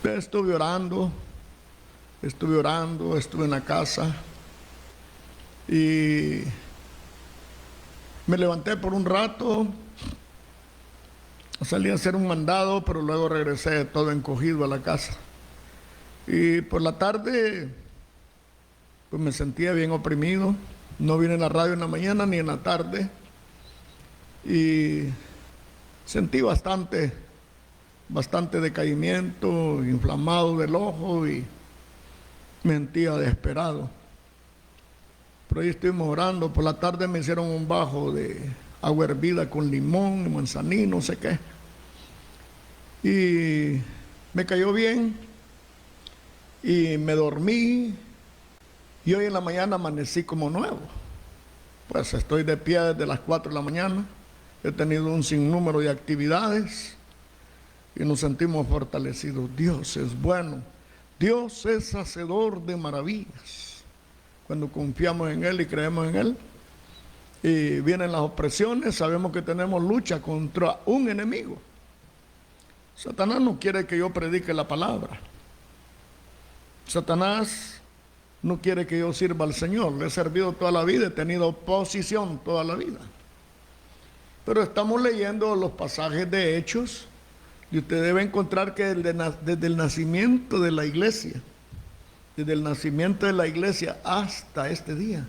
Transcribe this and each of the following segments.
Estuve orando, estuve en la casa y me levanté por un rato, salí a hacer un mandado, pero luego regresé todo encogido a la casa. Y por la tarde, pues me sentía bien oprimido. No vine a la radio en la mañana ni en la tarde. Y sentí bastante decaimiento, inflamado del ojo y me sentía desesperado. Pero ahí estuvimos orando. Por la tarde me hicieron un bajo de agua hervida con limón, manzanín, no sé qué. Y me cayó bien y me dormí. Y hoy en la mañana amanecí como nuevo. Pues estoy de pie desde las 4 de la mañana. He tenido un sinnúmero de actividades y nos sentimos fortalecidos. Dios es bueno. Dios es hacedor de maravillas. Cuando confiamos en Él y creemos en Él, y vienen las opresiones, sabemos que tenemos lucha contra un enemigo. Satanás no quiere que yo predique la palabra. Satanás no quiere que yo sirva al Señor. Le he servido toda la vida, he tenido oposición toda la vida. Pero estamos leyendo los pasajes de Hechos y usted debe encontrar que desde el nacimiento de la iglesia, desde el nacimiento de la iglesia hasta este día,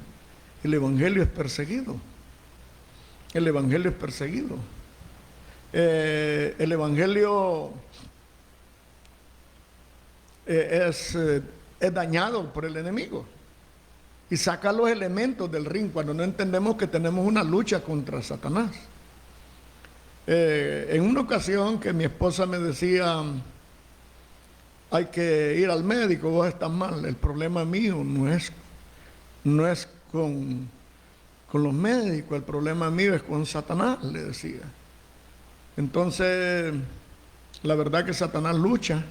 el evangelio es perseguido. El evangelio es perseguido. El evangelio es dañado por el enemigo y saca los elementos del ring cuando no entendemos que tenemos una lucha contra Satanás. En una ocasión que mi esposa me decía, hay que ir al médico, vos estás mal. El problema mío no es con los médicos, el problema mío es con Satanás, le decía. Entonces, la verdad que Satanás lucha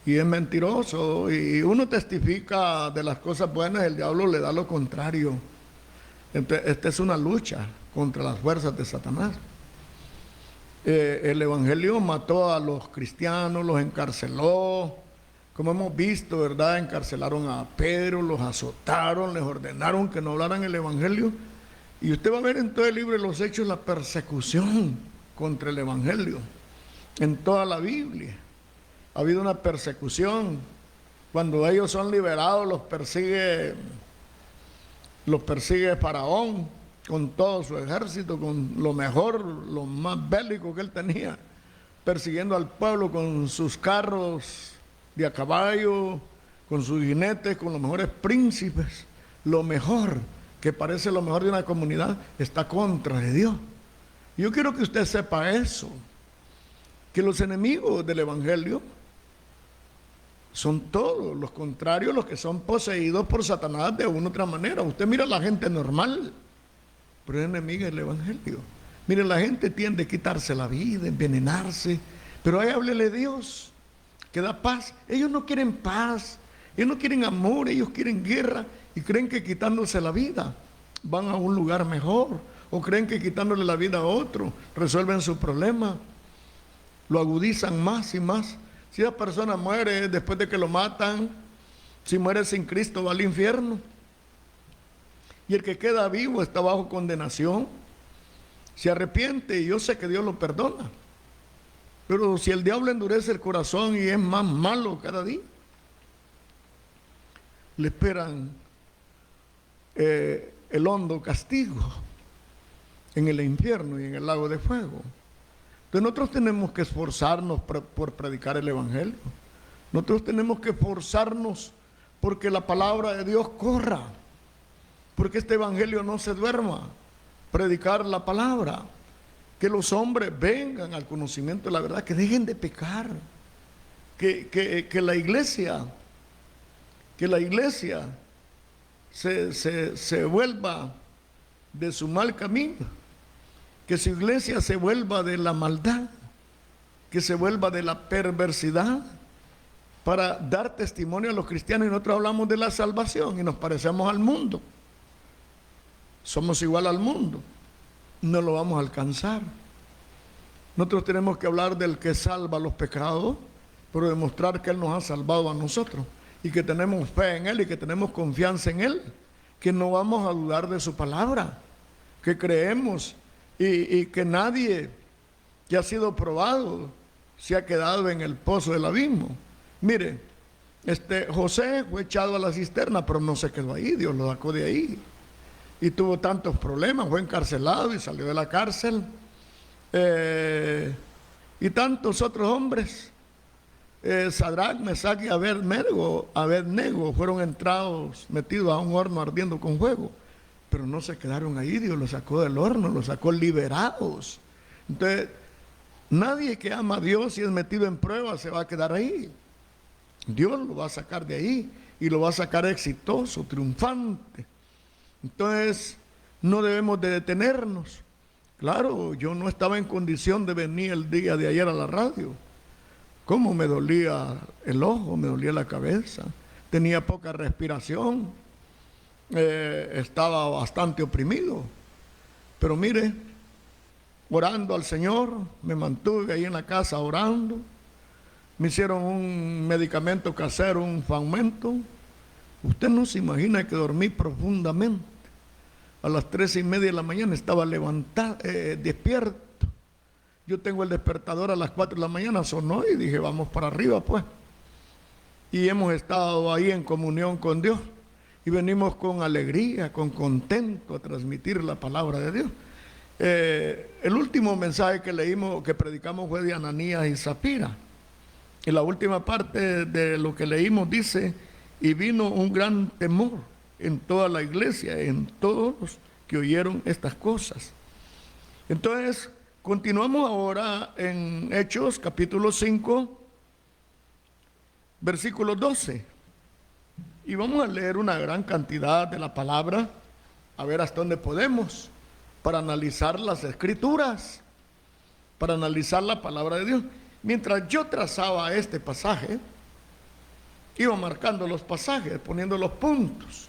y es mentiroso, y uno testifica de las cosas buenas, el diablo le da lo contrario. Entonces, esta es una lucha contra las fuerzas de Satanás. El evangelio mató a los cristianos, los encarceló, como hemos visto, ¿verdad? Encarcelaron a Pedro, los azotaron, les ordenaron que no hablaran el evangelio. Y usted va a ver en todo el libro de los Hechos la persecución contra el evangelio. En toda la Biblia ha habido una persecución. Cuando ellos son liberados, los persigue Faraón con todo su ejército, con lo mejor, lo más bélico que él tenía, persiguiendo al pueblo con sus carros de a caballo, con sus jinetes, con los mejores príncipes. Lo mejor, que parece lo mejor de una comunidad, está contra de Dios. Yo quiero que usted sepa eso, que los enemigos del evangelio son todos los contrarios, los que son poseídos por Satanás de una u otra manera. Usted mira a la gente normal, pero es enemiga del evangelio. Mire, la gente tiende a quitarse la vida, envenenarse, pero ahí háblele Dios, que da paz. Ellos no quieren paz, ellos no quieren amor, ellos quieren guerra y creen que quitándose la vida van a un lugar mejor, o creen que quitándole la vida a otro resuelven su problema, lo agudizan más y más. Si la persona muere después de que lo matan, si muere sin Cristo va al infierno. Y el que queda vivo está bajo condenación. Se arrepiente y yo sé que Dios lo perdona. Pero si el diablo endurece el corazón y es más malo cada día, le esperan el hondo castigo en el infierno y en el lago de fuego. Entonces nosotros tenemos que esforzarnos por predicar el evangelio. Nosotros tenemos que esforzarnos porque la palabra de Dios corra, porque este evangelio no se duerma. Predicar la palabra, que los hombres vengan al conocimiento de la verdad, que dejen de pecar, que la iglesia se vuelva de su mal camino, que su iglesia se vuelva de la maldad, que se vuelva de la perversidad, para dar testimonio a los cristianos. Y nosotros hablamos de la salvación y nos parecemos al mundo. Somos igual al mundo, no lo vamos a alcanzar. Nosotros tenemos que hablar del que salva los pecados pero demostrar que Él nos ha salvado a nosotros y que tenemos fe en Él y que tenemos confianza en Él, que no vamos a dudar de su palabra, que creemos y que nadie que ha sido probado se ha quedado en el pozo del abismo. Mire, José fue echado a la cisterna, pero no se quedó ahí, Dios lo sacó de ahí. Y tuvo tantos problemas, fue encarcelado y salió de la cárcel. Y tantos otros hombres, Sadrach, Mesach y Abednego fueron metidos a un horno ardiendo con fuego, pero no se quedaron ahí, Dios los sacó del horno, los sacó liberados. Entonces, nadie que ama a Dios y es metido en prueba se va a quedar ahí. Dios lo va a sacar de ahí y lo va a sacar exitoso, triunfante. Entonces, no debemos de detenernos. Claro, yo no estaba en condición de venir el día de ayer a la radio. Cómo me dolía el ojo, me dolía la cabeza, tenía poca respiración, estaba bastante oprimido. Pero mire, orando al Señor, me mantuve ahí en la casa orando. Me hicieron un medicamento casero, un Faumento. Usted no se imagina que dormí profundamente. A las 3:30 de la mañana estaba levantado, despierto. Yo tengo el despertador a las 4 de la mañana, sonó y dije, vamos para arriba pues. Y hemos estado ahí en comunión con Dios. Y venimos con alegría, con contento a transmitir la palabra de Dios. El último mensaje que predicamos fue de Ananías y Zafira. En la última parte de lo que leímos dice, y vino un gran temor en toda la iglesia, en todos los que oyeron estas cosas. Entonces, continuamos ahora en Hechos capítulo 5, versículo 12. Y vamos a leer una gran cantidad de la palabra, a ver hasta dónde podemos, para analizar las escrituras, para analizar la palabra de Dios. Mientras yo trazaba este pasaje, iba marcando los pasajes, poniendo los puntos.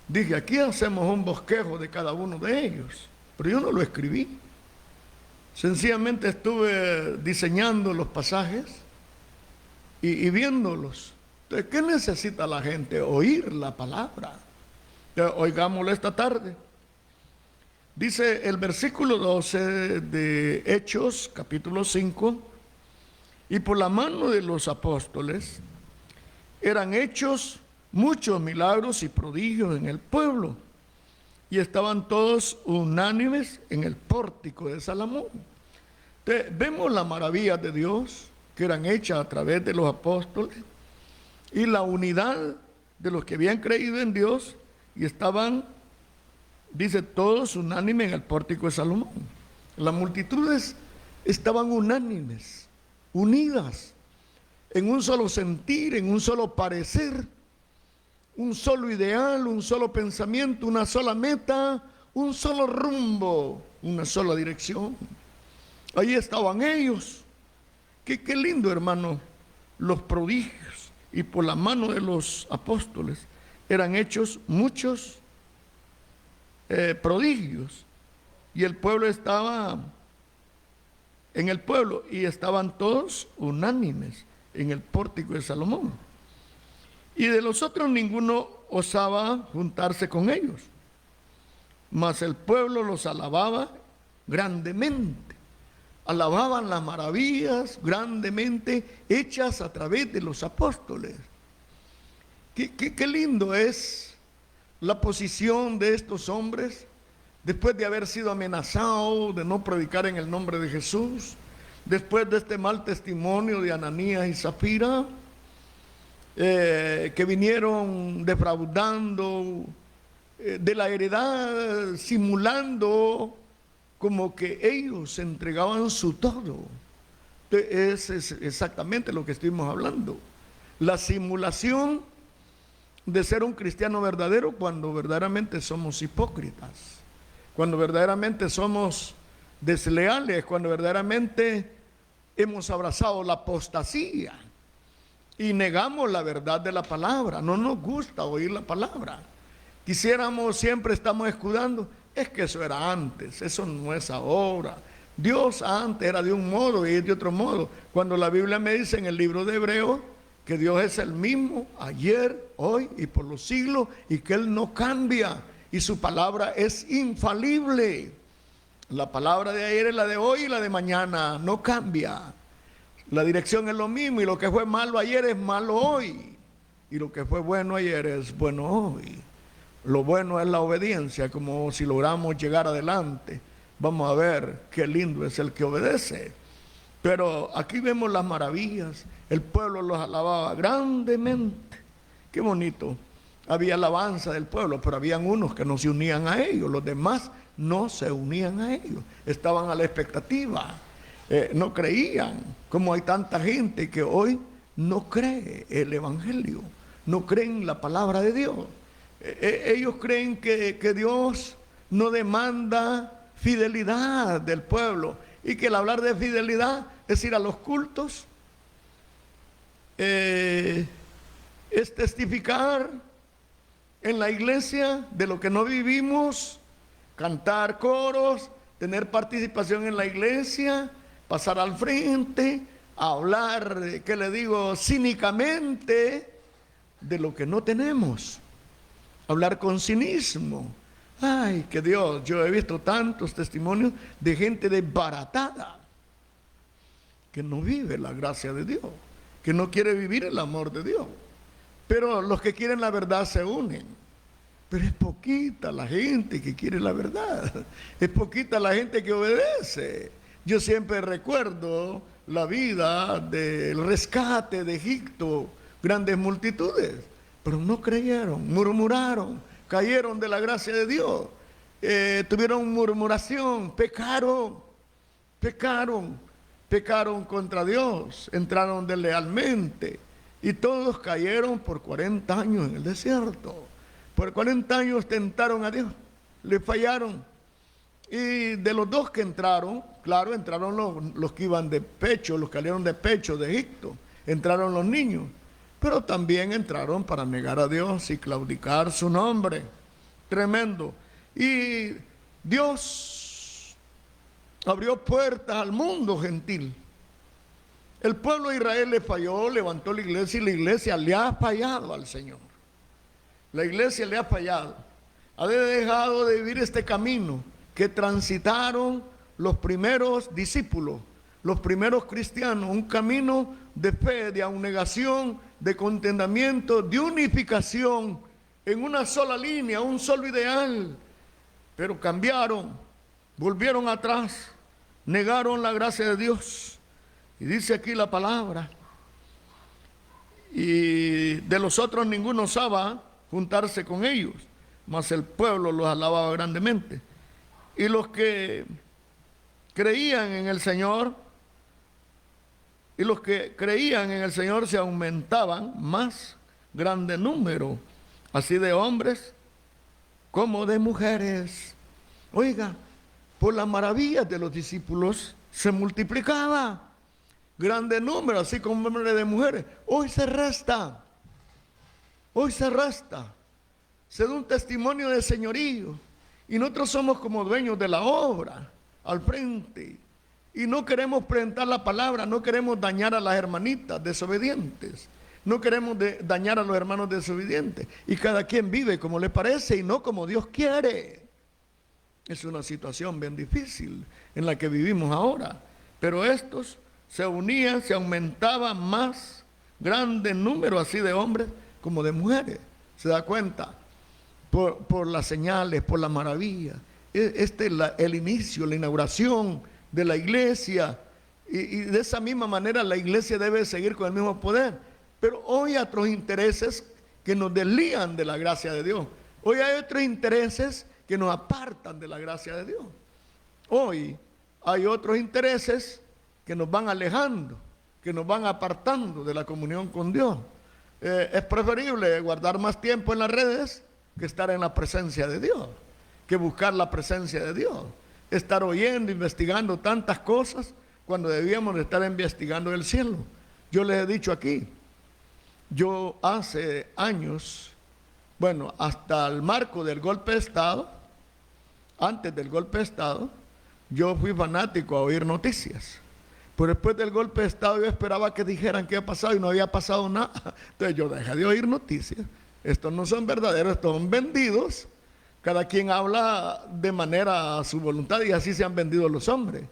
Dije, aquí hacemos un bosquejo de cada uno de ellos, pero yo no lo escribí. Sencillamente estuve diseñando los pasajes y viéndolos. Entonces, ¿qué necesita la gente? Oír la palabra. Oigámosla esta tarde. Dice el versículo 12 de Hechos, capítulo 5, y por la mano de los apóstoles eran hechos muchos milagros y prodigios en el pueblo, y estaban todos unánimes en el pórtico de Salomón. Entonces, vemos las maravillas de Dios que eran hechas a través de los apóstoles y la unidad de los que habían creído en Dios y estaban, dice, todos unánimes en el pórtico de Salomón. Las multitudes estaban unánimes, unidas, en un solo sentir, en un solo parecer, un solo ideal, un solo pensamiento, una sola meta, un solo rumbo, una sola dirección. Ahí estaban ellos. Qué lindo, hermano, los prodigios. Y por la mano de los apóstoles eran hechos muchos prodigios, y el pueblo estaba en el pueblo y estaban todos unánimes en el pórtico de Salomón, y de los otros ninguno osaba juntarse con ellos, mas el pueblo los alababa grandemente. Alababan las maravillas grandemente hechas a través de los apóstoles. Qué lindo es la posición de estos hombres después de haber sido amenazados de no predicar en el nombre de Jesús, después de este mal testimonio de Ananías y Zafira, que vinieron defraudando de la heredad, simulando como que ellos entregaban su todo. Es exactamente lo que estuvimos hablando. La simulación de ser un cristiano verdadero cuando verdaderamente somos hipócritas, cuando verdaderamente somos desleales, cuando verdaderamente hemos abrazado la apostasía y negamos la verdad de la palabra. No nos gusta oír la palabra. Quisiéramos, siempre estamos escudando, es que eso era antes, eso no es ahora. Dios antes era de un modo y es de otro modo. Cuando la Biblia me dice en el libro de Hebreos que Dios es el mismo ayer, hoy y por los siglos, y que Él no cambia y su palabra es infalible. La palabra de ayer es la de hoy y la de mañana, no cambia. La dirección es lo mismo y lo que fue malo ayer es malo hoy. Y lo que fue bueno ayer es bueno hoy. Lo bueno es la obediencia, como si logramos llegar adelante. Vamos a ver qué lindo es el que obedece. Pero aquí vemos las maravillas. El pueblo los alababa grandemente. Qué bonito. Había alabanza del pueblo, pero habían unos que no se unían a ellos. Los demás no se unían a ellos. Estaban a la expectativa. No creían. Como hay tanta gente que hoy no cree el evangelio. No creen la palabra de Dios. Ellos creen que Dios no demanda fidelidad del pueblo y que el hablar de fidelidad es ir a los cultos, es testificar en la iglesia de lo que no vivimos, cantar coros, tener participación en la iglesia, pasar al frente, hablar, ¿qué le digo?, cínicamente de lo que no tenemos, hablar con cinismo. Ay, que Dios, yo he visto tantos testimonios de gente desbaratada que no vive la gracia de Dios, que no quiere vivir el amor de Dios. Pero los que quieren la verdad se unen. Pero es poquita la gente que quiere la verdad. Es poquita la gente que obedece. Yo siempre recuerdo la vida del rescate de Egipto, grandes multitudes, pero no creyeron, murmuraron, cayeron de la gracia de Dios, tuvieron murmuración, pecaron contra Dios, entraron deslealmente y todos cayeron por 40 años en el desierto. Por 40 años tentaron a Dios, le fallaron. Y de los dos que entraron, claro, entraron los que iban de pecho, los que salieron de pecho de Egipto, entraron los niños, pero también entraron para negar a Dios y claudicar su nombre. Tremendo. Y Dios abrió puertas al mundo gentil. El pueblo de Israel le falló, levantó la iglesia y la iglesia le ha fallado al Señor. La iglesia le ha fallado. Ha dejado de vivir este camino que transitaron los primeros discípulos, los primeros cristianos, un camino de fe, de abnegación, de contentamiento, de unificación en una sola línea, un solo ideal. Pero cambiaron, volvieron atrás, negaron la gracia de Dios. Y dice aquí la palabra, y de los otros ninguno osaba juntarse con ellos, mas el pueblo los alababa grandemente. Y los que creían en el Señor, se aumentaban más grande número, así de hombres como de mujeres. Oiga, por las maravillas de los discípulos se multiplicaba grande número, así como número de mujeres. Hoy se resta, se da un testimonio de señorío. Y nosotros somos como dueños de la obra, al frente. Y no queremos presentar la palabra, no queremos dañar a las hermanitas desobedientes. No queremos dañar a los hermanos desobedientes. Y cada quien vive como le parece y no como Dios quiere. Es una situación bien difícil en la que vivimos ahora. Pero estos se unían, se aumentaba más grande número así de hombres como de mujeres. ¿Se da cuenta? Por las señales, por la maravilla. Este es el inicio, la inauguración de la iglesia. Y de esa misma manera la iglesia debe seguir con el mismo poder. Pero hoy hay otros intereses que nos deslían de la gracia de Dios. Hoy hay otros intereses que nos apartan de la gracia de Dios. Hoy hay otros intereses que nos van alejando, que nos van apartando de la comunión con Dios. Es preferible guardar más tiempo en las redes que estar en la presencia de Dios, que buscar la presencia de Dios, estar oyendo, investigando tantas cosas cuando debíamos de estar investigando el cielo. Yo les he dicho aquí, yo hace años, hasta el marco del golpe de Estado, antes del golpe de Estado, yo fui fanático a oír noticias. Pero después del golpe de Estado yo esperaba que dijeran qué había pasado y no había pasado nada. Entonces yo dejé de oír noticias. Estos no son verdaderos, estos son vendidos. Cada quien habla de manera a su voluntad y así se han vendido los hombres.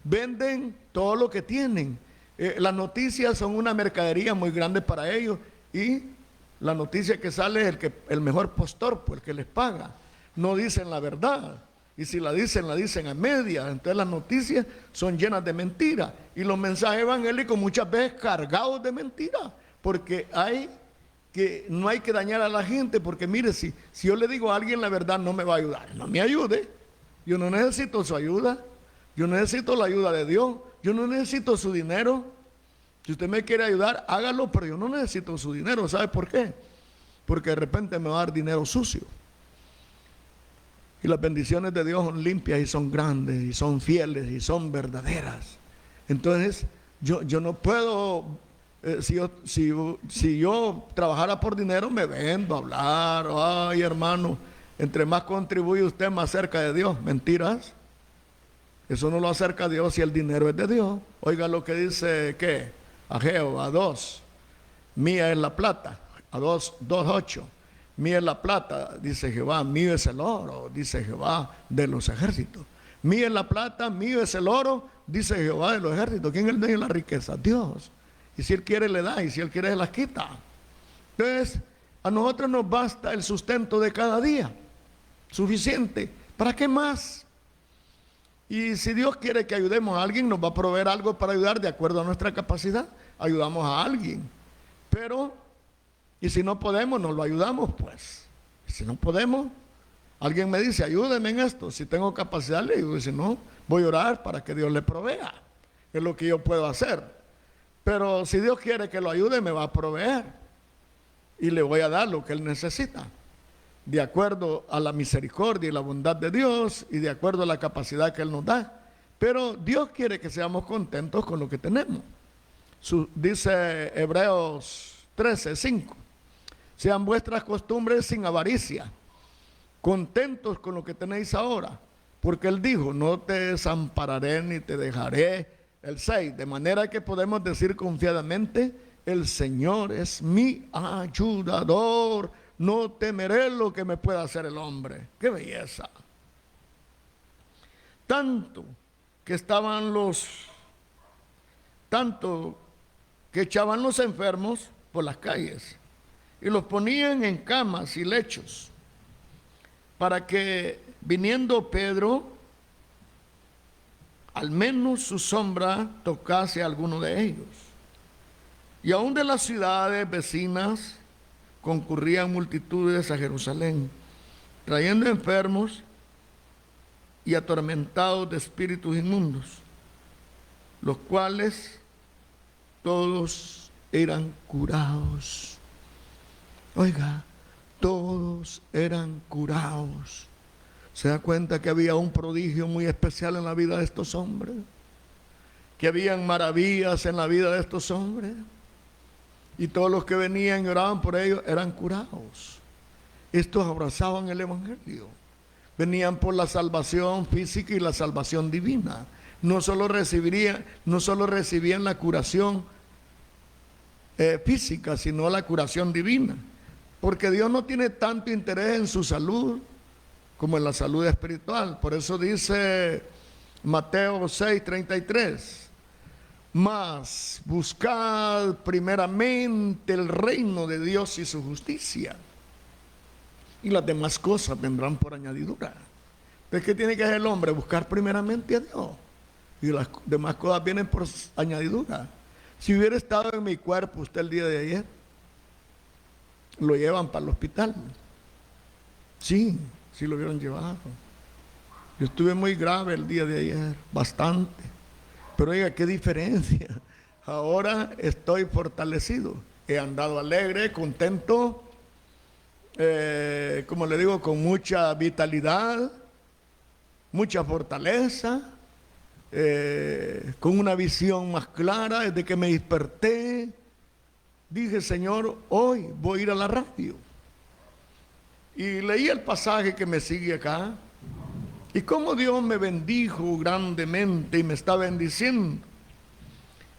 Venden todo lo que tienen. Las noticias son una mercadería muy grande para ellos y la noticia que sale es el mejor postor, pues el que les paga. No dicen la verdad. Y si la dicen a media. Entonces las noticias son llenas de mentiras. Y los mensajes evangélicos muchas veces cargados de mentiras. Porque no hay que dañar a la gente. Porque mire, si yo le digo a alguien la verdad, no me va a ayudar. No me ayude. Yo no necesito su ayuda. Yo necesito la ayuda de Dios. Yo no necesito su dinero. Si usted me quiere ayudar, hágalo. Pero yo no necesito su dinero. ¿Sabe por qué? Porque de repente me va a dar dinero sucio. Y las bendiciones de Dios son limpias y son grandes y son fieles y son verdaderas. Entonces, yo no puedo, si yo trabajara por dinero, me vendo a hablar. Ay, hermano, entre más contribuye usted, más cerca de Dios. Mentiras. Eso no lo acerca a Dios si el dinero es de Dios. Oiga lo que dice, ¿qué? Ageo, a 2. Mía es la plata. A 2:8. Mía es la plata, dice Jehová, mío es el oro, dice Jehová de los ejércitos. Mía es la plata, mío es el oro, dice Jehová de los ejércitos. ¿Quién es el dueño de la riqueza? Dios. Y si Él quiere le da, y si Él quiere las quita. Entonces, a nosotros nos basta el sustento de cada día. Suficiente. ¿Para qué más? Y si Dios quiere que ayudemos a alguien, nos va a proveer algo para ayudar de acuerdo a nuestra capacidad. Ayudamos a alguien. Pero y si no podemos, nos lo ayudamos, pues. Y si no podemos, alguien me dice, ayúdeme en esto. Si tengo capacidad, le digo, y si no, voy a orar para que Dios le provea. Es lo que yo puedo hacer. Pero si Dios quiere que lo ayude, me va a proveer. Y le voy a dar lo que Él necesita. De acuerdo a la misericordia y la bondad de Dios y de acuerdo a la capacidad que Él nos da. Pero Dios quiere que seamos contentos con lo que tenemos. Dice Hebreos 13:5. Sean vuestras costumbres sin avaricia, contentos con lo que tenéis ahora, porque Él dijo, no te desampararé ni te dejaré. El 6, de manera que podemos decir confiadamente, el Señor es mi ayudador, no temeré lo que me pueda hacer el hombre. ¡Qué belleza! Tanto que echaban los enfermos por las calles y los ponían en camas y lechos para que viniendo Pedro al menos su sombra tocase a alguno de ellos. Y aún de las ciudades vecinas concurrían multitudes a Jerusalén, trayendo enfermos y atormentados de espíritus inmundos, los cuales todos eran curados. Oiga, todos eran curados. ¿Se da cuenta que había un prodigio muy especial en la vida de estos hombres? Que habían maravillas en la vida de estos hombres. Y todos los que venían y oraban por ellos eran curados. Estos abrazaban el evangelio. Venían por la salvación física y la salvación divina. No solo recibían la curación física, sino la curación divina. Porque Dios no tiene tanto interés en su salud como en la salud espiritual. Por eso dice Mateo 6:33, mas buscad primeramente el reino de Dios y su justicia, y las demás cosas vendrán por añadidura. Entonces, ¿qué tiene que hacer el hombre? Buscar primeramente a Dios, y las demás cosas vienen por añadidura. Si hubiera estado en mi cuerpo usted el día de ayer, lo llevan para el hospital. Sí lo hubieran llevado. Yo estuve muy grave el día de ayer, bastante. Pero oiga, qué diferencia. Ahora estoy fortalecido. He andado alegre, contento, como le digo, con mucha vitalidad, mucha fortaleza, con una visión más clara. Desde que me desperté, dije, Señor, hoy voy a ir a la radio. Y leí el pasaje que me sigue acá, Y cómo Dios me bendijo grandemente y me está bendiciendo.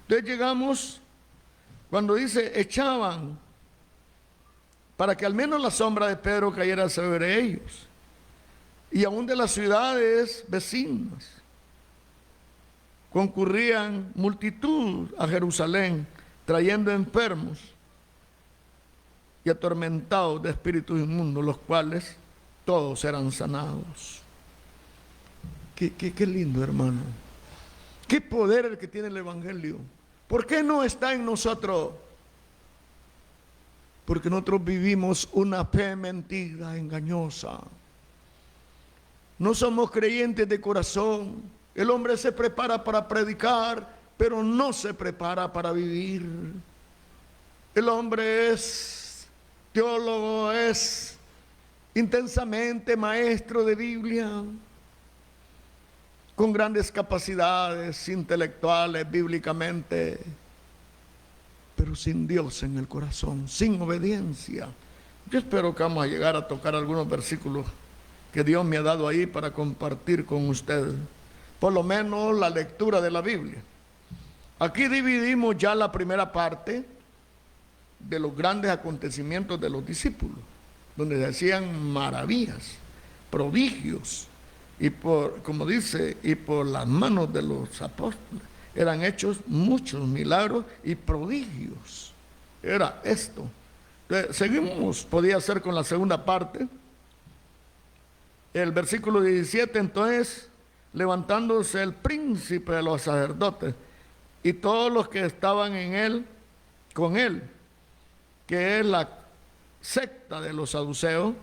Entonces llegamos, cuando dice, echaban, para que al menos la sombra de Pedro cayera sobre ellos, y aún de las ciudades vecinas, concurrían multitud a Jerusalén, trayendo enfermos y atormentados de espíritus inmundos, los cuales todos eran sanados. Qué lindo, hermano. Qué poder el que tiene el Evangelio. ¿Por qué no está en nosotros? Porque nosotros vivimos una fe mentira, engañosa. No somos creyentes de corazón. El hombre se prepara para predicar, pero no se prepara para vivir. El hombre es teólogo, es intensamente maestro de Biblia, con grandes capacidades intelectuales, bíblicamente, pero sin Dios en el corazón, sin obediencia. Yo espero que vamos a llegar a tocar algunos versículos que Dios me ha dado ahí para compartir con ustedes, por lo menos la lectura de la Biblia. Aquí dividimos ya la primera parte de los grandes acontecimientos de los discípulos, donde se hacían maravillas, prodigios, y como dice, y por las manos de los apóstoles eran hechos muchos milagros y prodigios. Era esto. Entonces, seguimos, podía ser con la segunda parte. El versículo 17, entonces, levantándose el príncipe de los sacerdotes y todos los que estaban en él, con él, que es la secta de los saduceos,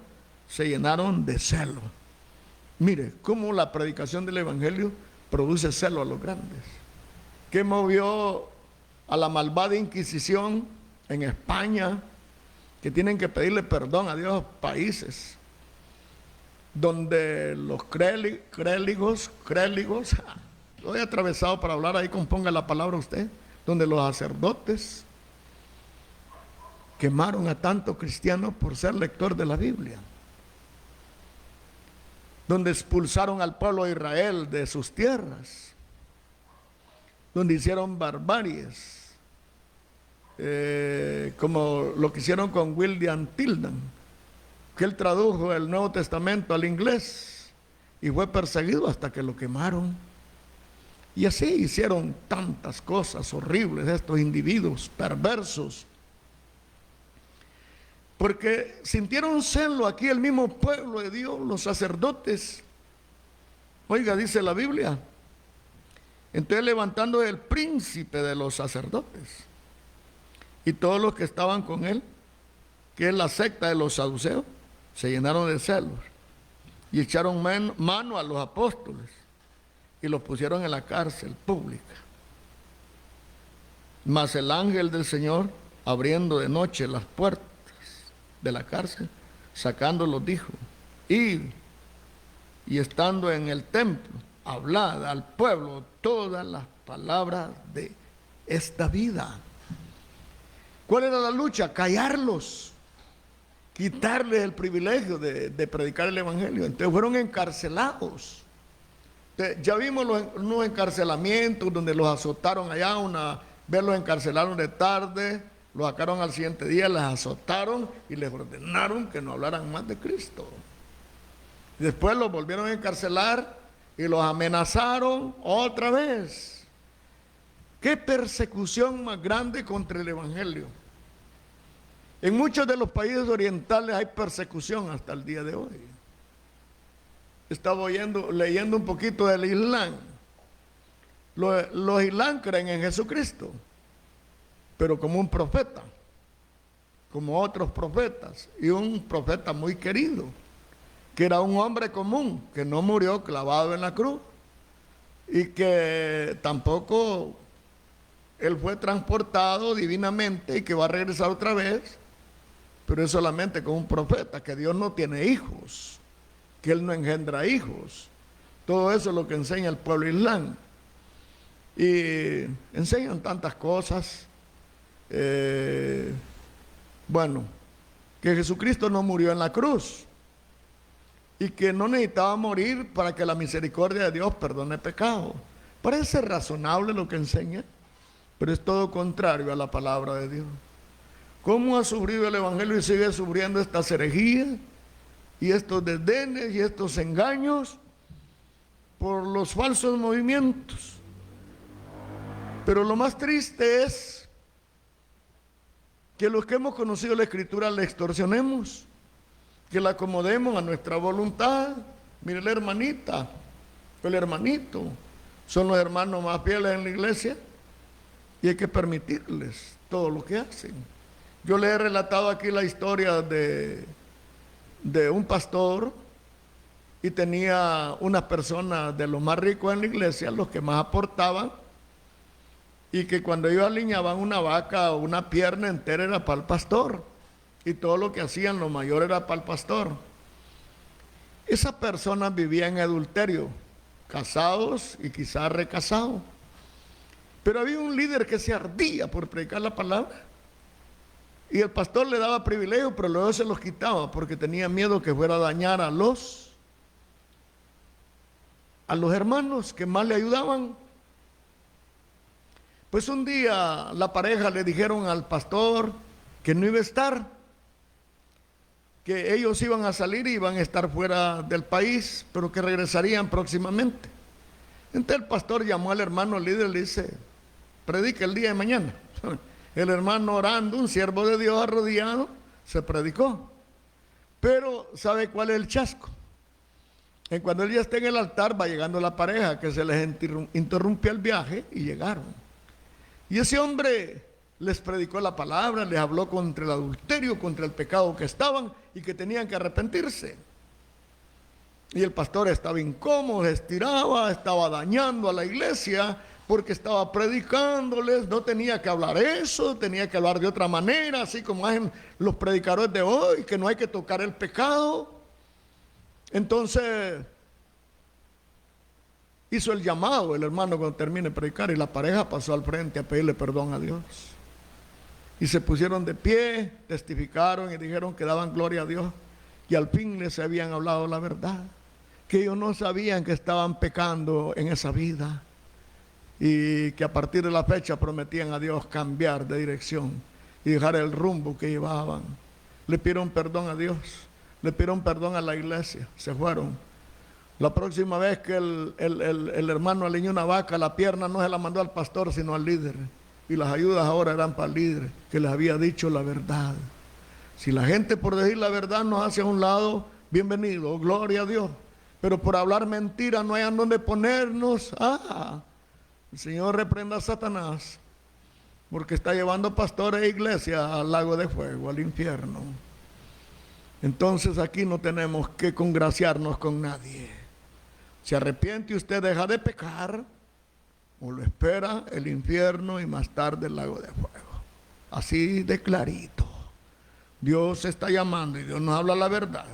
se llenaron de celo. Mire, cómo la predicación del Evangelio produce celo a los grandes. ¿Qué movió a la malvada Inquisición en España, que tienen que pedirle perdón a Dios países donde los créligos, lo he atravesado para hablar, ahí componga la palabra usted, donde los sacerdotes quemaron a tantos cristianos por ser lector de la Biblia, donde expulsaron al pueblo de Israel de sus tierras, donde hicieron barbaries, como lo que hicieron con William Tilden, que él tradujo el Nuevo Testamento al inglés y fue perseguido hasta que lo quemaron. Y así hicieron tantas cosas horribles estos individuos perversos, porque sintieron celo aquí el mismo pueblo de Dios, los sacerdotes. Oiga, dice la Biblia, entonces levantando el príncipe de los sacerdotes y todos los que estaban con él, que es la secta de los saduceos, se llenaron de celos y echaron mano a los apóstoles y los pusieron en la cárcel pública. Mas el ángel del Señor, abriendo de noche las puertas de la cárcel, sacándolos, dijo: id, y estando en el templo, hablad al pueblo todas las palabras de esta vida. ¿Cuál era la lucha? Callarlos, quitarles el privilegio de predicar el Evangelio. Entonces fueron encarcelados. Entonces, ya vimos unos encarcelamientos donde los azotaron allá, una vez los encarcelaron de tarde, los sacaron al siguiente día, les azotaron y les ordenaron que no hablaran más de Cristo. Después los volvieron a encarcelar y los amenazaron otra vez. ¿Qué persecución más grande contra el Evangelio? En muchos de los países orientales hay persecución hasta el día de hoy. Estaba leyendo un poquito del Islam. Los Islam creen en Jesucristo, pero como un profeta, como otros profetas, y un profeta muy querido, que era un hombre común, que no murió clavado en la cruz, y que tampoco él fue transportado divinamente y que va a regresar otra vez, pero es solamente como un profeta, que Dios no tiene hijos, que Él no engendra hijos. Todo eso es lo que enseña el pueblo islam. Y enseñan tantas cosas. Bueno, que Jesucristo no murió en la cruz, y que no necesitaba morir para que la misericordia de Dios perdone pecado. Parece razonable lo que enseña, pero es todo contrario a la palabra de Dios. ¿Cómo ha sufrido el Evangelio y sigue sufriendo estas herejías y estos desdenes y estos engaños por los falsos movimientos? Pero lo más triste es que los que hemos conocido la Escritura la extorsionemos, que la acomodemos a nuestra voluntad. Mire, la hermanita, el hermanito, son los hermanos más fieles en la iglesia y hay que permitirles todo lo que hacen. Yo les he relatado aquí la historia de un pastor y tenía unas personas de los más ricos en la iglesia, los que más aportaban, y que cuando ellos alineaban una vaca o una pierna entera era para el pastor, y todo lo que hacían lo mayor era para el pastor. Esas personas vivían en adulterio, casados y quizás recasados, pero había un líder que se ardía por predicar la palabra, y el pastor le daba privilegios, pero luego se los quitaba porque tenía miedo que fuera a dañar a los hermanos que más le ayudaban. Pues un día la pareja le dijeron al pastor que no iba a estar, que ellos iban a salir y iban a estar fuera del país, pero que regresarían próximamente. Entonces el pastor llamó al hermano líder y le dice: predica el día de mañana. El hermano orando, un siervo de Dios arrodillado, se predicó. Pero ¿sabe cuál es el chasco? En cuando él ya está en el altar, va llegando la pareja, que se les interrumpió el viaje, y llegaron. Y ese hombre les predicó la palabra, les habló contra el adulterio, contra el pecado que estaban y que tenían que arrepentirse. Y el pastor estaba incómodo, se estiraba, estaba dañando a la iglesia porque estaba predicándoles. No tenía que hablar eso, tenía que hablar de otra manera, así como hacen los predicadores de hoy, que no hay que tocar el pecado. Entonces hizo el llamado el hermano cuando termine de predicar, y la pareja pasó al frente a pedirle perdón a Dios. Y se pusieron de pie, testificaron y dijeron que daban gloria a Dios. Y al fin les habían hablado la verdad, que ellos no sabían que estaban pecando en esa vida y que a partir de la fecha prometían a Dios cambiar de dirección y dejar el rumbo que llevaban. Le pidieron perdón a Dios, le pidieron perdón a la iglesia, se fueron. La próxima vez que el hermano alineó una vaca, la pierna no se la mandó al pastor sino al líder, y las ayudas ahora eran para el líder que les había dicho la verdad. Si la gente por decir la verdad nos hace a un lado, bienvenido, gloria a Dios, pero por hablar mentira no hay a dónde ponernos. El Señor reprenda a Satanás, porque está llevando pastores e iglesias al lago de fuego, al infierno. Entonces aquí no tenemos que congraciarnos con nadie. Se arrepiente y usted deja de pecar, o lo espera el infierno y más tarde el lago de fuego. Así de clarito. Dios está llamando y Dios nos habla la verdad.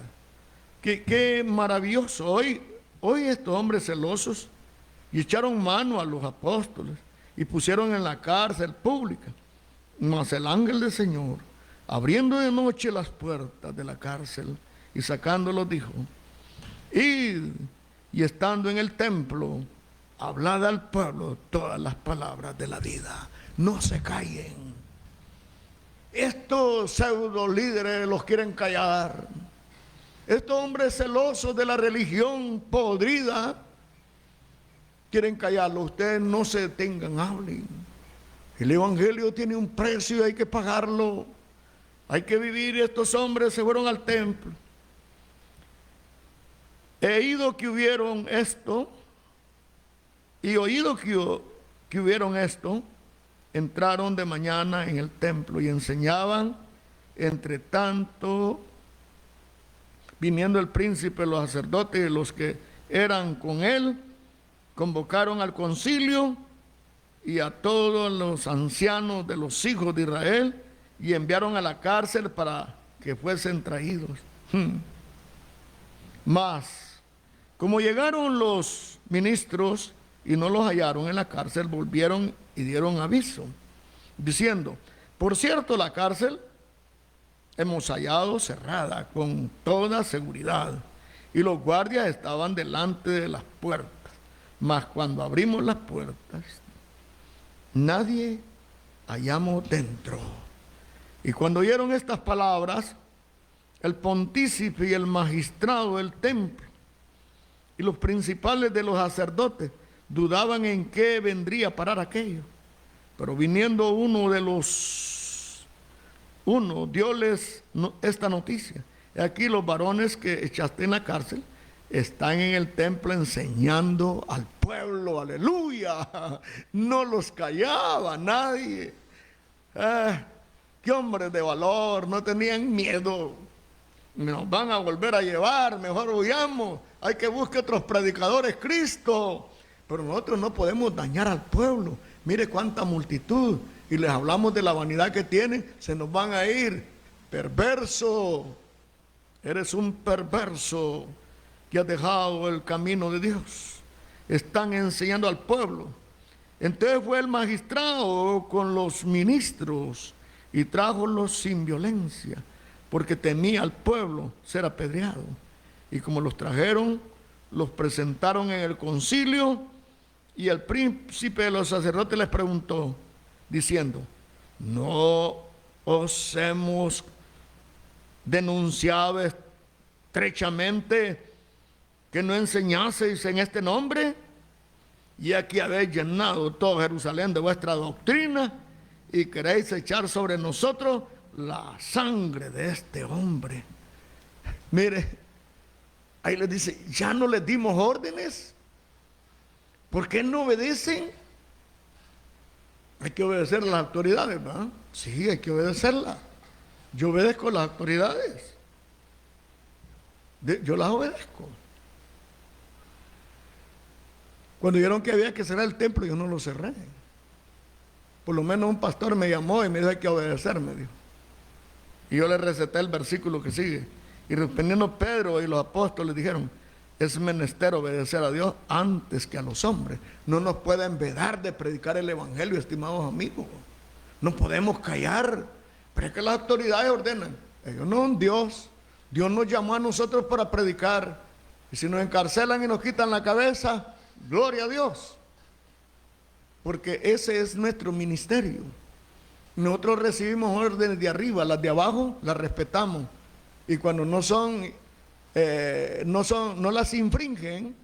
Qué maravilloso. Hoy estos hombres celosos y echaron mano a los apóstoles y pusieron en la cárcel pública. Mas el ángel del Señor, abriendo de noche las puertas de la cárcel y sacándolos, dijo: id, y estando en el templo, hablad al pueblo todas las palabras de la vida. No se callen. Estos pseudo líderes los quieren callar. Estos hombres celosos de la religión podrida quieren callarlo. Ustedes no se detengan, hablen. El evangelio tiene un precio y hay que pagarlo. Hay que vivir. Y estos hombres se fueron al templo. He oído que hubieron esto, y oído que hubieron esto, entraron de mañana en el templo y enseñaban. Entre tanto, viniendo el príncipe, los sacerdotes y los que eran con él, convocaron al concilio y a todos los ancianos de los hijos de Israel, y enviaron a la cárcel para que fuesen traídos. Mas, como llegaron los ministros y no los hallaron en la cárcel, volvieron y dieron aviso, diciendo: por cierto, la cárcel hemos hallado cerrada con toda seguridad, y los guardias estaban delante de las puertas. Mas cuando abrimos las puertas, nadie hallamos dentro. Y cuando oyeron estas palabras, el pontífice y el magistrado del templo y los principales de los sacerdotes dudaban en qué vendría a parar aquello. Pero viniendo uno dióles esta noticia: aquí los varones que echaste en la cárcel están en el templo enseñando al pueblo. Aleluya. No los callaba nadie. Qué hombres de valor, no tenían miedo. Nos van a volver a llevar, mejor huyamos, hay que buscar otros predicadores, Cristo. Pero nosotros no podemos dañar al pueblo. Mire cuánta multitud, y les hablamos de la vanidad que tienen, se nos van a ir. Perverso, eres un perverso que has dejado el camino de Dios. Están enseñando al pueblo. Entonces fue el magistrado con los ministros y trájolos sin violencia, porque temía al pueblo ser apedreado. Y como los trajeron, los presentaron en el concilio, y el príncipe de los sacerdotes les preguntó, diciendo: ¿no os hemos denunciado estrechamente que no enseñaseis en este nombre? Y aquí habéis llenado todo Jerusalén de vuestra doctrina, y queréis echar sobre nosotros la sangre de este hombre. Mire, ahí les dice: ya no les dimos órdenes. ¿Por qué no obedecen? Hay que obedecer a las autoridades, ¿verdad? Sí, hay que obedecerlas. Yo obedezco a las autoridades. Yo las obedezco. Cuando dijeron que había que cerrar el templo, yo no lo cerré. Por lo menos un pastor me llamó y me dijo: hay que obedecer, me dijo. Y yo le receté el versículo que sigue. Y respondiendo Pedro y los apóstoles dijeron: es menester obedecer a Dios antes que a los hombres. No nos pueden vedar de predicar el evangelio, estimados amigos. No podemos callar. Pero es que las autoridades ordenan. Ellos no son Dios. Dios nos llamó a nosotros para predicar. Y si nos encarcelan y nos quitan la cabeza, gloria a Dios. Porque ese es nuestro ministerio. Nosotros recibimos órdenes de arriba, las de abajo las respetamos. Y cuando no las infringen,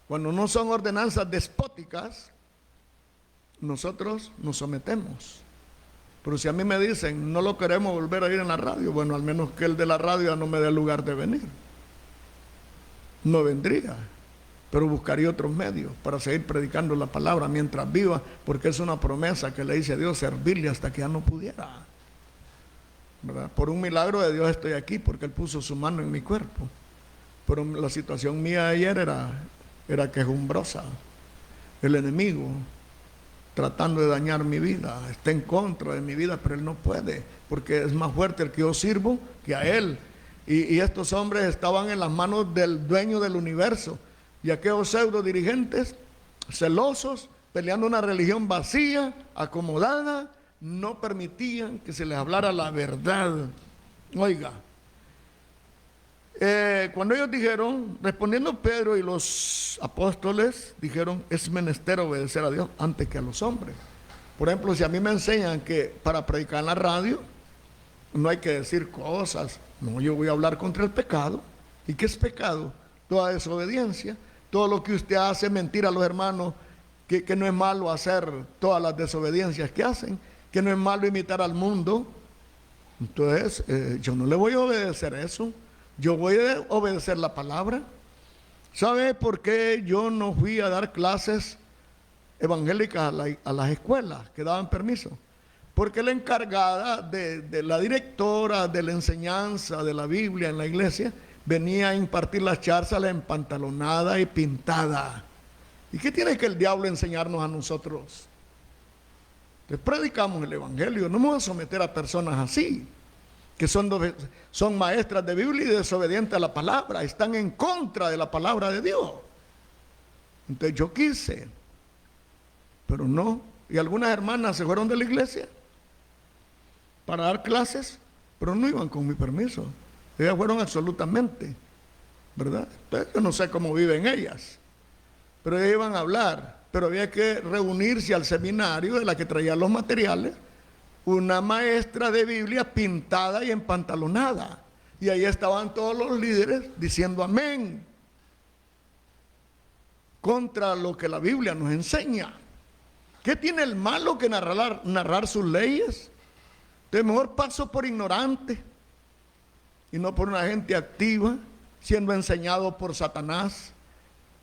cuando no son ordenanzas despóticas, nosotros nos sometemos. Pero si a mí me dicen: no lo queremos volver a ir en la radio, bueno, al menos que el de la radio ya no me dé lugar de venir. No vendría, pero buscaría otros medios para seguir predicando la palabra mientras viva, porque es una promesa que le hice a Dios, servirle hasta que ya no pudiera, ¿verdad? Por un milagro de Dios estoy aquí, porque Él puso su mano en mi cuerpo. Pero la situación mía ayer era quejumbrosa. El enemigo tratando de dañar mi vida, está en contra de mi vida, pero él no puede, porque es más fuerte el que yo sirvo que a él. Y estos hombres estaban en las manos del dueño del universo, y aquellos pseudo dirigentes celosos, peleando una religión vacía, acomodada, no permitían que se les hablara la verdad. Oiga, cuando ellos dijeron, respondiendo Pedro y los apóstoles, dijeron: es menester obedecer a Dios antes que a los hombres. Por ejemplo, si a mí me enseñan que para predicar en la radio no hay que decir cosas, no, yo voy a hablar contra el pecado. ¿Y qué es pecado? Toda desobediencia, todo lo que usted hace, mentir a los hermanos, que no es malo hacer todas las desobediencias que hacen, que no es malo imitar al mundo. Entonces, yo no le voy a obedecer eso. Yo voy a obedecer la palabra. ¿Sabe por qué yo no fui a dar clases evangélicas a las escuelas que daban permiso? Porque la encargada de la directora de la enseñanza de la Biblia en la iglesia venía a impartir las charlas empantalonada y pintada. ¿Y qué tiene que el diablo enseñarnos a nosotros? Entonces predicamos el evangelio. No vamos a someter a personas así, que son maestras de Biblia y desobedientes a la palabra, están en contra de la palabra de Dios. Entonces yo quise, pero no. Y algunas hermanas se fueron de la iglesia para dar clases, pero no iban con mi permiso. Ellas fueron absolutamente. ¿verdad? Entonces, yo no sé cómo viven ellas, pero ellas iban a hablar, pero había que reunirse al seminario de la que traía los materiales, una maestra de Biblia pintada y empantalonada, y ahí estaban todos los líderes diciendo amén contra lo que la Biblia nos enseña. ¿Qué tiene el malo que narrar sus leyes? De mejor paso por ignorante y no por una gente activa, siendo enseñado por Satanás,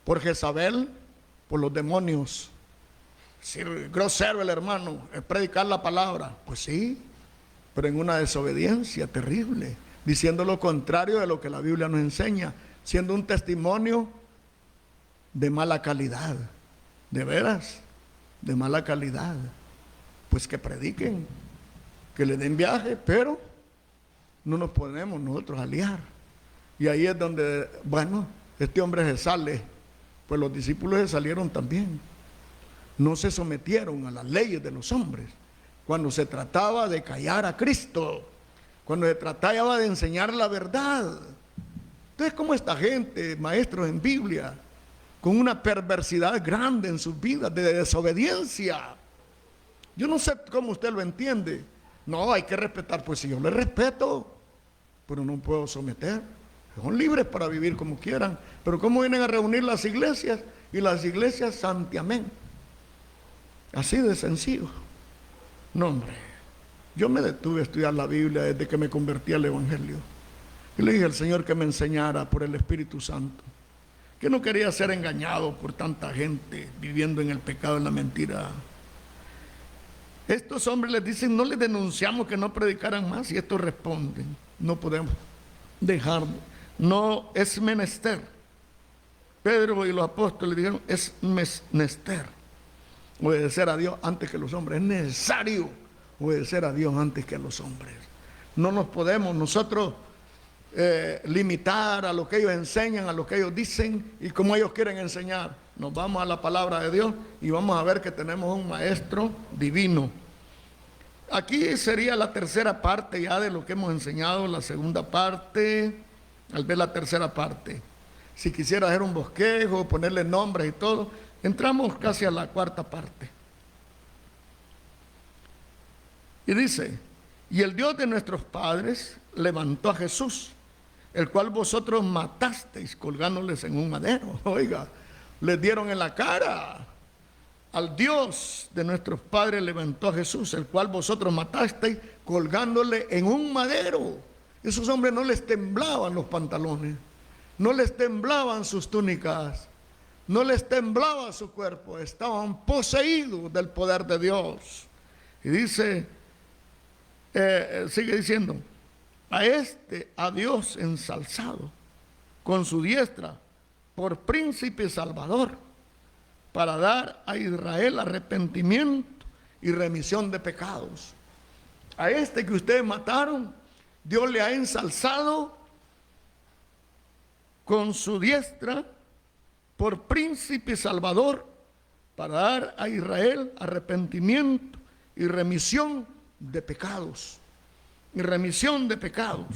por Jezabel, por los demonios. Si grosero el hermano, es predicar la palabra, pues sí, pero en una desobediencia terrible, diciendo lo contrario de lo que la Biblia nos enseña, siendo un testimonio de mala calidad, de veras, de mala calidad. Pues que prediquen, que le den viaje, pero no nos podemos nosotros aliar. Y ahí es donde, bueno, este hombre se sale, pues los discípulos se salieron también. No se sometieron a las leyes de los hombres. Cuando se trataba de callar a Cristo, cuando se trataba de enseñar la verdad. Entonces, ¿cómo esta gente, maestros en Biblia, con una perversidad grande en sus vidas, de desobediencia? Yo no sé cómo usted lo entiende. No, hay que respetar. Pues si yo le respeto, pero no puedo someter. Son libres para vivir como quieran. Pero ¿cómo vienen a reunir las iglesias? Y las iglesias santiamén. Así de sencillo. No, hombre. Yo me detuve a estudiar la Biblia desde que me convertí al Evangelio. Y le dije al Señor que me enseñara por el Espíritu Santo. Que no quería ser engañado por tanta gente viviendo en el pecado y la mentira. Estos hombres les dicen, no les denunciamos que no predicaran más, y estos responden, no podemos dejar, no es menester. Pedro y los apóstoles dijeron, es menester obedecer a Dios antes que los hombres. Es necesario obedecer a Dios antes que a los hombres. No nos podemos nosotros limitar a lo que ellos enseñan, a lo que ellos dicen y como ellos quieren enseñar. Nos vamos a la palabra de Dios y vamos a ver que tenemos un maestro divino. Aquí sería la tercera parte ya de lo que hemos enseñado, la segunda parte, al ver la tercera parte. Si quisiera hacer un bosquejo, ponerle nombres y todo, entramos casi a la cuarta parte. Y dice, y el Dios de nuestros padres levantó a Jesús, el cual vosotros matasteis colgándoles en un madero. Oiga, les dieron en la cara. Al Dios de nuestros padres levantó a Jesús, el cual vosotros matasteis colgándole en un madero. Esos hombres no les temblaban los pantalones, no les temblaban sus túnicas, no les temblaba su cuerpo, estaban poseídos del poder de Dios. Y dice, sigue diciendo, a Dios ensalzado con su diestra por príncipe y salvador, para dar a Israel arrepentimiento y remisión de pecados. A este que ustedes mataron, Dios le ha ensalzado con su diestra por príncipe y salvador, para dar a Israel arrepentimiento y remisión de pecados. Y remisión de pecados.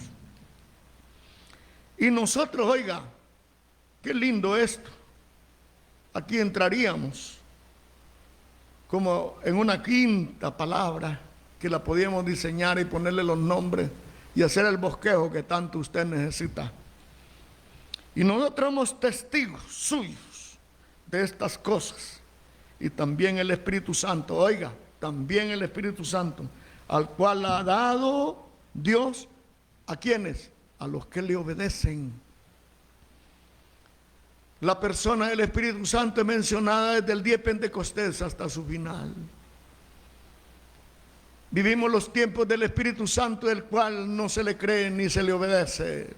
Y nosotros, oiga, qué lindo esto. Aquí entraríamos como en una quinta palabra que la podíamos diseñar y ponerle los nombres y hacer el bosquejo que tanto usted necesita. Y nosotros somos testigos suyos de estas cosas. Y también el Espíritu Santo, oiga, también el Espíritu Santo, al cual ha dado Dios, ¿a quiénes? A los que le obedecen. La persona del Espíritu Santo es mencionada desde el día de Pentecostés hasta su final. Vivimos los tiempos del Espíritu Santo, del cual no se le cree ni se le obedece.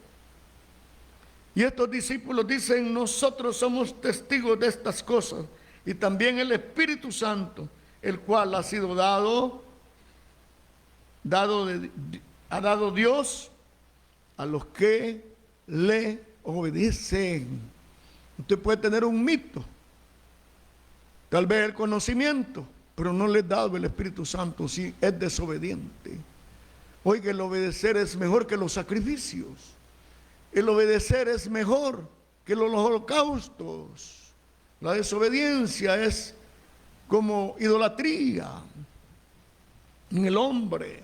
Y estos discípulos dicen, nosotros somos testigos de estas cosas. Y también el Espíritu Santo, el cual ha sido ha dado Dios a los que le obedecen. Usted puede tener un mito, tal vez el conocimiento, pero no le es dado el Espíritu Santo si es desobediente. Oiga, el obedecer es mejor que los sacrificios. El obedecer es mejor que los holocaustos. La desobediencia es como idolatría en el hombre.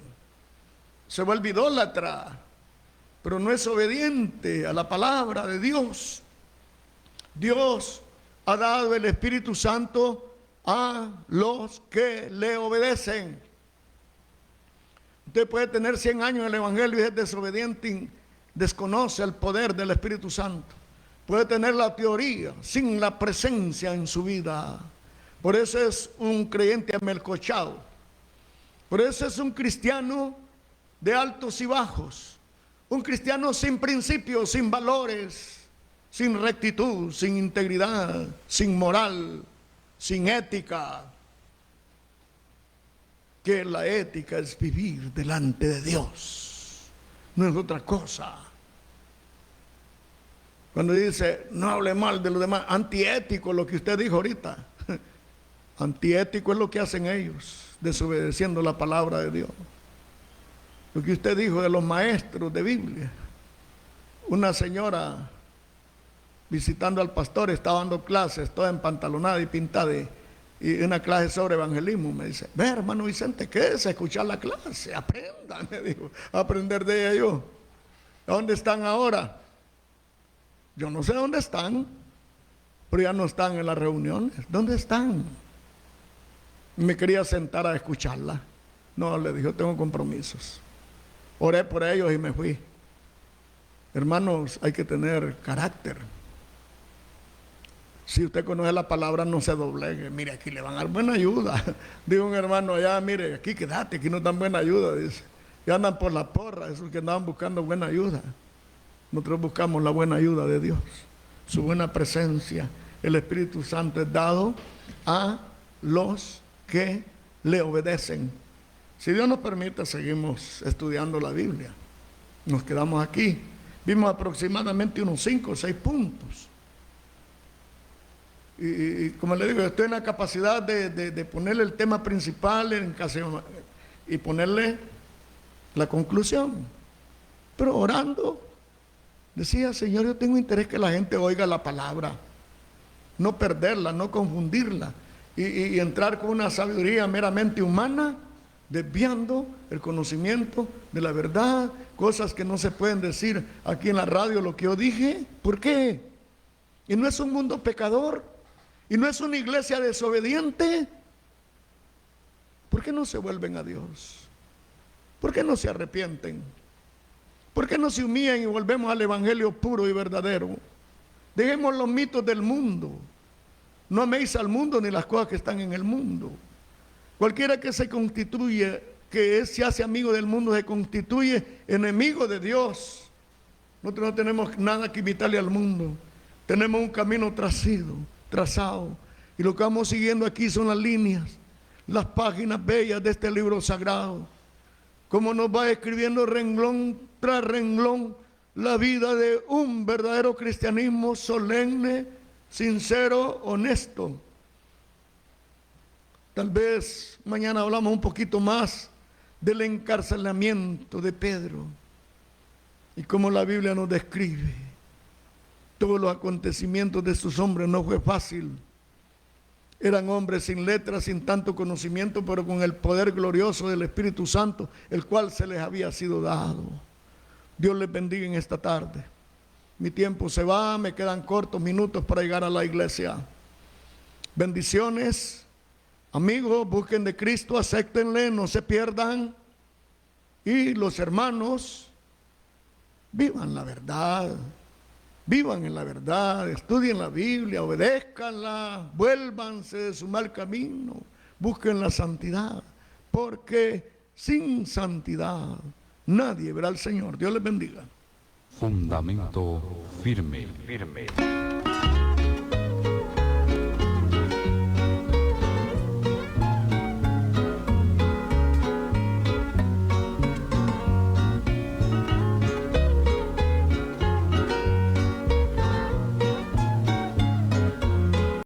Se vuelve idólatra, pero no es obediente a la palabra de Dios. Dios ha dado el Espíritu Santo a los que le obedecen. Usted puede tener 100 años en el Evangelio y es desobediente y desconoce el poder del Espíritu Santo. Puede tener la teoría sin la presencia en su vida. Por eso es un creyente amelcochado. Por eso es un cristiano de altos y bajos. Un cristiano sin principios, sin valores, sin rectitud, sin integridad, sin moral, sin ética. Que la ética es vivir delante de Dios, no es otra cosa. Cuando dice, no hable mal de los demás, antiético lo que usted dijo ahorita. Antiético es lo que hacen ellos, desobedeciendo la palabra de Dios. Lo que usted dijo de los maestros de Biblia. Una señora visitando al pastor, estaba dando clases, toda empantalonada y pintada, y una clase sobre evangelismo. Me dice, ve hermano Vicente, ¿qué es escuchar la clase? Aprenda, me dijo, aprender de ella yo. ¿Dónde están ahora? Yo no sé dónde están, pero ya no están en las reuniones. ¿Dónde están? Me quería sentar a escucharla. No, le dije, tengo compromisos. Oré por ellos y me fui. Hermanos, hay que tener carácter. Si usted conoce la palabra, no se doblegue. Mire, aquí le van a dar buena ayuda. Digo un hermano allá, mire, aquí quédate, aquí no dan buena ayuda, dice. Y andan por la porra, esos que andaban buscando buena ayuda. Nosotros buscamos la buena ayuda de Dios, su buena presencia. El Espíritu Santo es dado a los que le obedecen. Si Dios nos permite, seguimos estudiando la Biblia. Nos quedamos aquí. Vimos aproximadamente unos 5 o 6 puntos. Y como le digo, estoy en la capacidad de ponerle el tema principal y ponerle la conclusión. Pero orando, decía, Señor, yo tengo interés que la gente oiga la palabra, no perderla, no confundirla, y entrar con una sabiduría meramente humana, desviando el conocimiento de la verdad, cosas que no se pueden decir aquí en la radio, lo que yo dije. ¿Por qué? Y no es un mundo pecador, y no es una iglesia desobediente. ¿Por qué no se vuelven a Dios? ¿Por qué no se arrepienten? ¿Por qué no se humillan y volvemos al evangelio puro y verdadero? Dejemos los mitos del mundo. No améis al mundo ni las cosas que están en el mundo. Cualquiera que se constituye, se hace amigo del mundo, se constituye enemigo de Dios. Nosotros no tenemos nada que imitarle al mundo. Tenemos un camino trazado. Y lo que vamos siguiendo aquí son las líneas, las páginas bellas de este libro sagrado. Como nos va escribiendo renglón tras renglón la vida de un verdadero cristianismo solemne, sincero, honesto. Tal vez mañana hablamos un poquito más del encarcelamiento de Pedro y cómo la Biblia nos describe todos los acontecimientos de estos hombres. No fue fácil. Eran hombres sin letras, sin tanto conocimiento, pero con el poder glorioso del Espíritu Santo, el cual se les había sido dado. Dios les bendiga en esta tarde. Mi tiempo se va, me quedan cortos minutos para llegar a la iglesia. Bendiciones. Amigos, busquen de Cristo, acéptenle, no se pierdan. Y los hermanos, vivan la verdad. Vivan en la verdad, estudien la Biblia, obedézcanla, vuélvanse de su mal camino, busquen la santidad, porque sin santidad nadie verá al Señor. Dios les bendiga. Fundamento firme.